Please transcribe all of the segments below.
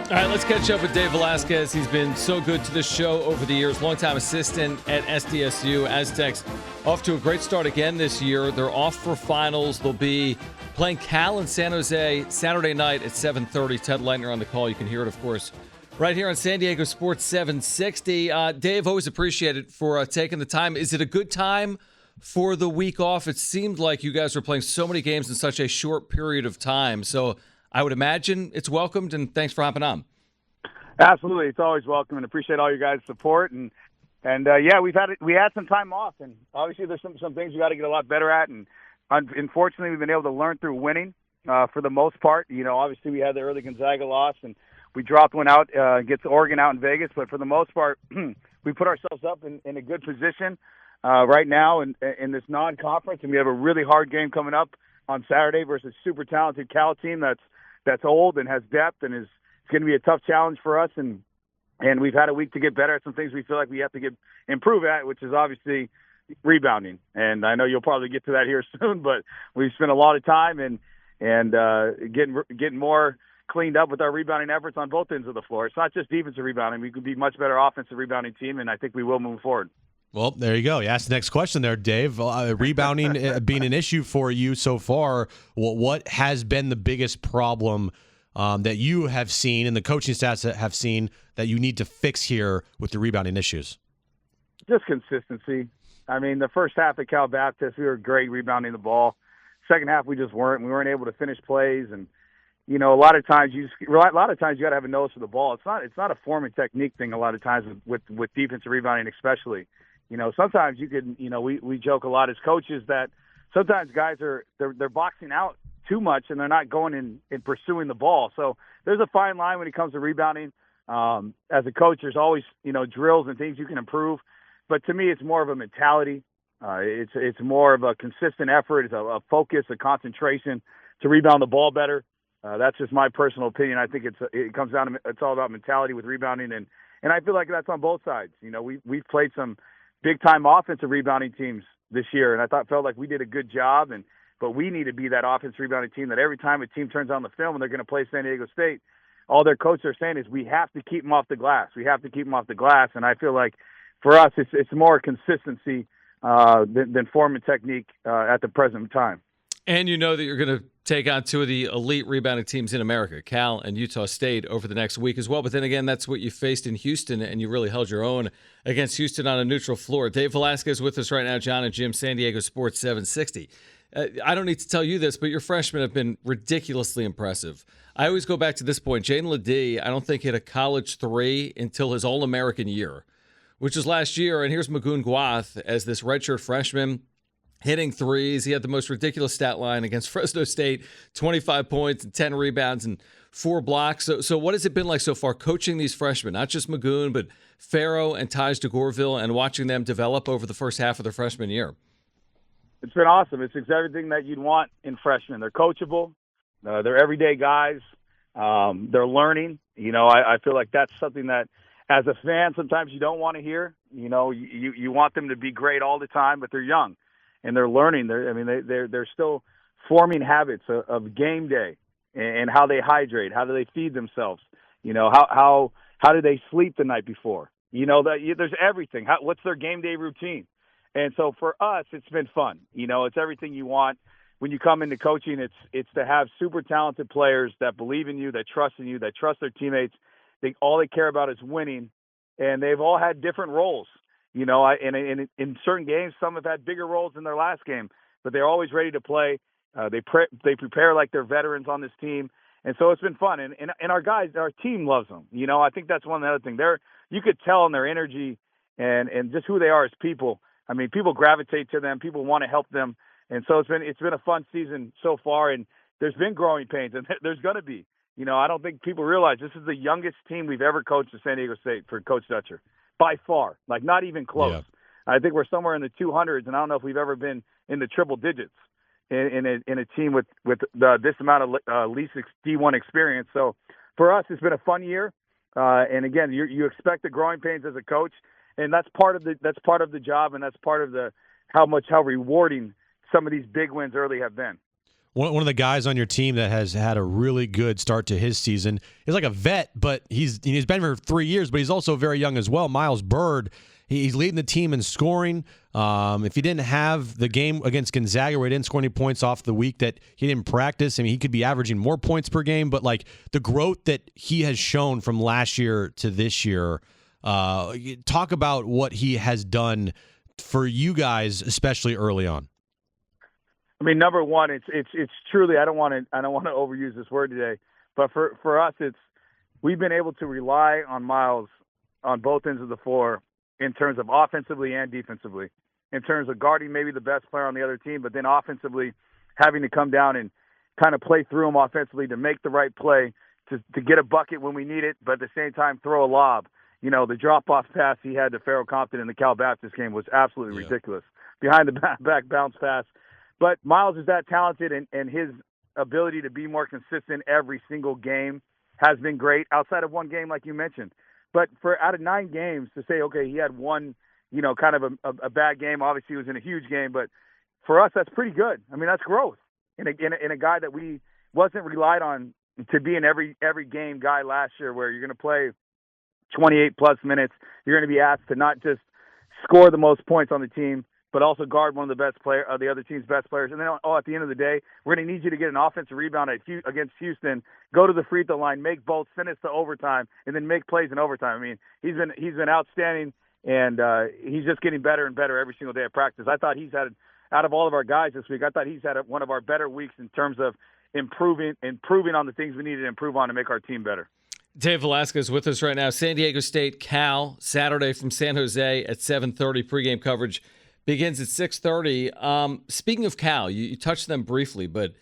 All right, let's catch up with Dave Velasquez. He's been so good to this show over the years. Longtime assistant at Sdsu. Aztecs off to a great start again this year. They're off for finals. They'll be playing Cal in San Jose Saturday night at 7:30. Ted Leitner on the call. You can hear it, of course, right here on San Diego Sports 760. Dave, always appreciate it for taking the time. Is it a good time for the week off? It seemed like you guys were playing so many games in such a short period of time. So I would imagine it's welcomed, and thanks for hopping on. Absolutely, it's always welcome, and appreciate all you guys' support. And yeah, we had some time off, and obviously there's some things we got to get a lot better at. And unfortunately, we've been able to learn through winning for the most part. You know, obviously we had the early Gonzaga loss, and we dropped one out against Oregon out in Vegas. But for the most part, we put ourselves up in a good position right now in this non-conference, and we have a really hard game coming up on Saturday versus a super talented Cal team that's old and has depth and is going to be a tough challenge for us. And we've had a week to get better at some things we feel like we have to improve at, which is obviously rebounding. And I know you'll probably get to that here soon, but we've spent a lot of time and getting more cleaned up with our rebounding efforts on both ends of the floor. It's not just defensive rebounding. We could be a much better offensive rebounding team, and I think we will move forward. Well, there you go. You asked the next question there, Dave. Rebounding being an issue for you so far, what has been the biggest problem that you have seen and the coaching staffs have seen that you need to fix here with the rebounding issues? Just consistency. I mean, the first half at Cal Baptist, we were great rebounding the ball. Second half, we just weren't. We weren't able to finish plays, and you know, a lot of times you got to have a nose for the ball. It's not a form and technique thing. A lot of times with defensive rebounding, especially. You know, sometimes you could, you know, we joke a lot as coaches that sometimes guys they're boxing out too much and they're not going and pursuing the ball. So there's a fine line when it comes to rebounding. As a coach, there's always, you know, drills and things you can improve. But to me, it's more of a mentality. It's more of a consistent effort. It's a focus, a concentration to rebound the ball better. That's just my personal opinion. I think it comes down to it's all about mentality with rebounding, and I feel like that's on both sides. You know, we've played some big time offensive rebounding teams this year, and I felt like we did a good job. But we need to be that offensive rebounding team that every time a team turns on the film and they're going to play San Diego State, all their coaches are saying is we have to keep them off the glass. We have to keep them off the glass, and I feel like for us it's more consistency than form and technique at the present time. And you know that you're going to take on two of the elite rebounding teams in America, Cal and Utah State, over the next week as well. But then again, that's what you faced in Houston, and you really held your own against Houston on a neutral floor. Dave Velasquez with us right now, John and Jim, San Diego Sports 760. I don't need to tell you this, but your freshmen have been ridiculously impressive. I always go back to this point. Jaden LeDee, I don't think hit a college three until his All-American year, which was last year. And here's Magoon Gwath as this redshirt freshman, hitting threes. He had the most ridiculous stat line against Fresno State, 25 points and 10 rebounds and 4 blocks. So what has it been like so far coaching these freshmen, not just Magoon, but Farrow and Taj DeGorville, and watching them develop over the first half of their freshman year? It's been awesome. It's everything that you'd want in freshmen. They're coachable. They're everyday guys. They're learning. You know, I feel like that's something that as a fan sometimes you don't want to hear. You know, you want them to be great all the time, but they're young. And they're learning. They're still forming habits of game day and how they hydrate. How do they feed themselves? You know, how do they sleep the night before? You know, there's everything. What's their game day routine? And so for us, it's been fun. You know, it's everything you want when you come into coaching. It's to have super talented players that believe in you, that trust in you, that trust their teammates. All they care about is winning, and they've all had different roles. You know, in certain games, some have had bigger roles in their last game, but they're always ready to play. They prepare like they're veterans on this team, and so it's been fun. And our guys, our team loves them. You know, I think that's one other thing. You could tell in their energy and just who they are as people. I mean, people gravitate to them. People want to help them, and so it's been a fun season so far. And there's been growing pains, and there's going to be. You know, I don't think people realize this is the youngest team we've ever coached at San Diego State for Coach Dutcher. By far, like not even close. Yeah. I think we're somewhere in the 200s, and I don't know if we've ever been in the triple digits in a team with this amount of least D1 experience. So for us, it's been a fun year. And again, you expect the growing pains as a coach, and that's part of the job, and that's part of how rewarding some of these big wins early have been. One of the guys on your team that has had a really good start to his season is like a vet, but he's been here for 3 years, but he's also very young as well. Miles Byrd, he's leading the team in scoring. If he didn't have the game against Gonzaga where he didn't score any points off the week that he didn't practice, I mean, he could be averaging more points per game, but like the growth that he has shown from last year to this year, talk about what he has done for you guys, especially early on. I mean, number one, it's truly, I don't want to overuse this word today, but for us, we've been able to rely on Miles on both ends of the floor in terms of offensively and defensively, in terms of guarding maybe the best player on the other team, but then offensively having to come down and kind of play through him offensively to make the right play, to get a bucket when we need it, but at the same time throw a lob. You know, the drop-off pass he had to Farrell Compton in the Cal Baptist game was absolutely ridiculous. Behind the back bounce pass. But Miles is that talented, and his ability to be more consistent every single game has been great, outside of one game like you mentioned. But for out of 9 games to say, okay, he had one, you know, kind of a bad game. Obviously, he was in a huge game, but for us, that's pretty good. I mean, that's growth in a guy that we wasn't relied on to be an every game guy last year, where you're going to play 28-plus minutes. You're going to be asked to not just score the most points on the team, but also guard one of the other team's best players. And then, at the end of the day, we're going to need you to get an offensive rebound against Houston, go to the free throw line, make both, send us to overtime, and then make plays in overtime. I mean, he's been outstanding, and he's just getting better and better every single day of practice. I thought he's had, out of all of our guys this week, I thought he's had one of our better weeks in terms of improving on the things we need to improve on to make our team better. Dave Velasquez with us right now. San Diego State, Cal, Saturday from San Jose at 7:30. Pregame coverage begins at 6:30. Speaking of Cal, you touched them briefly, but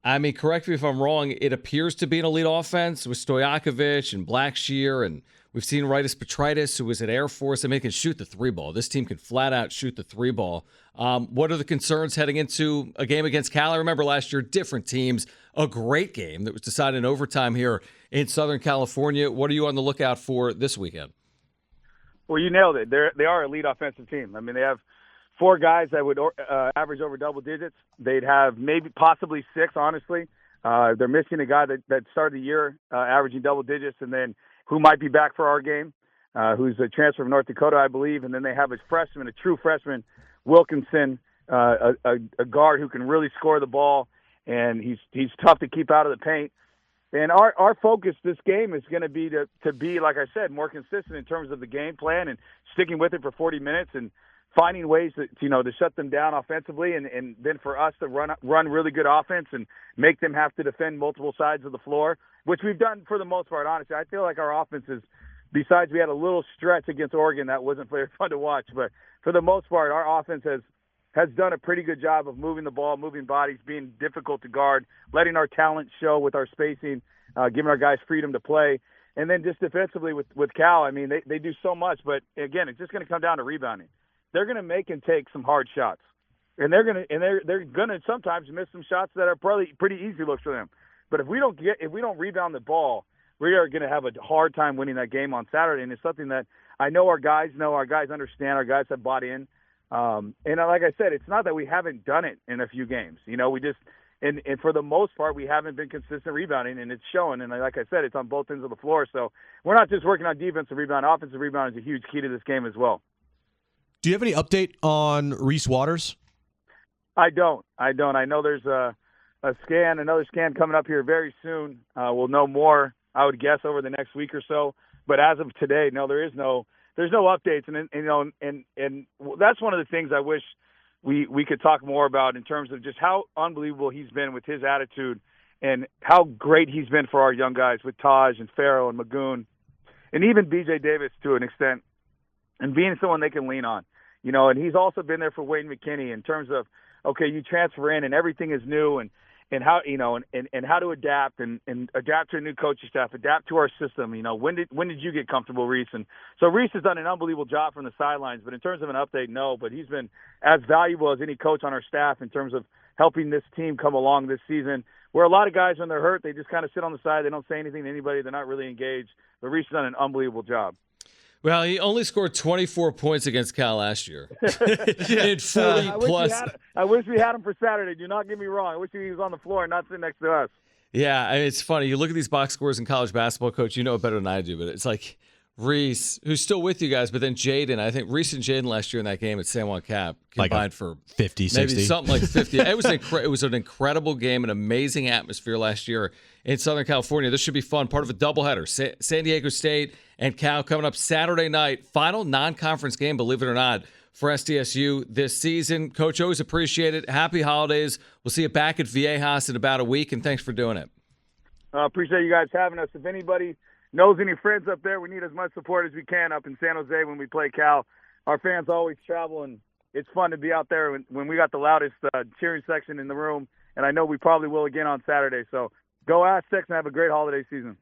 I mean, correct me if I'm wrong. It appears to be an elite offense with Stojakovic and Blackshear, and we've seen Ritis Petritis, who was at Air Force. I mean, can shoot the 3-ball. This team can flat out shoot the 3-ball. What are the concerns heading into a game against Cal? I remember last year, different teams, a great game that was decided in overtime here in Southern California. What are you on the lookout for this weekend? Well, you nailed it. They are an elite offensive team. I mean, they have 4 guys that would average over double digits. They'd have possibly 6, honestly. They're missing a guy that started the year averaging double digits, and then who might be back for our game, who's a transfer from North Dakota, I believe. And then they have a freshman, a true freshman, Wilkinson, a guard who can really score the ball, and he's tough to keep out of the paint. And our focus this game is going to be to be, like I said, more consistent in terms of the game plan and sticking with it for 40 minutes and finding ways to shut them down offensively, and then for us to run really good offense and make them have to defend multiple sides of the floor, which we've done for the most part, honestly. I feel like our offense is, besides we had a little stretch against Oregon that wasn't very fun to watch, but for the most part, our offense has done a pretty good job of moving the ball, moving bodies, being difficult to guard, letting our talent show with our spacing, giving our guys freedom to play. And then just defensively with Cal, I mean, they do so much, but again, it's just going to come down to rebounding. They're going to make and take some hard shots, and they're going to sometimes miss some shots that are probably pretty easy looks for them. But if we don't rebound the ball, we are going to have a hard time winning that game on Saturday. And it's something that I know our guys understand, our guys have bought in. And like I said, it's not that we haven't done it in a few games. You know, we just and for the most part, we haven't been consistent rebounding, and it's showing. And like I said, it's on both ends of the floor. So we're not just working on defensive rebound. Offensive rebound is a huge key to this game as well. Do you have any update on Reese Waters? I don't. I know there's another scan coming up here very soon. We'll know more, I would guess, over the next week or so. But as of today, no, there's no updates. And that's one of the things I wish we could talk more about in terms of just how unbelievable he's been with his attitude and how great he's been for our young guys with Taj and Farrell and Magoon and even B.J. Davis to an extent, and being someone they can lean on. You know, and he's also been there for Wayne McKinney in terms of, okay, you transfer in and everything is new and how, you know, and how to adapt and adapt to a new coaching staff, adapt to our system. You know, when did you get comfortable, Reese? And so Reese has done an unbelievable job from the sidelines, but in terms of an update, no, but he's been as valuable as any coach on our staff in terms of helping this team come along this season, where a lot of guys, when they're hurt, they just kind of sit on the side. They don't say anything to anybody. They're not really engaged, but Reese has done an unbelievable job. Well, he only scored 24 points against Cal last year. He had 40 plus. I wish we had him for Saturday. Do not get me wrong. I wish he was on the floor and not sitting next to us. Yeah, I mean, it's funny. You look at these box scores in college basketball, Coach. You know it better than I do, but it's like Reese, who's still with you guys, but then Jaden. I think Reese and Jaden last year in that game at San Juan Cap combined like for 50, 60. maybe something like 50. It was an incredible game, an amazing atmosphere last year in Southern California. This should be fun. Part of a doubleheader. San Diego State and Cal coming up Saturday night. Final non-conference game, believe it or not, for SDSU this season. Coach, always appreciate it. Happy holidays. We'll see you back at Viejas in about a week, and thanks for doing it. Appreciate you guys having us. If anybody knows any friends up there, we need as much support as we can up in San Jose when we play Cal. Our fans always travel, and it's fun to be out there when we got the loudest cheering section in the room, and I know we probably will again on Saturday. So go Aztecs and have a great holiday season.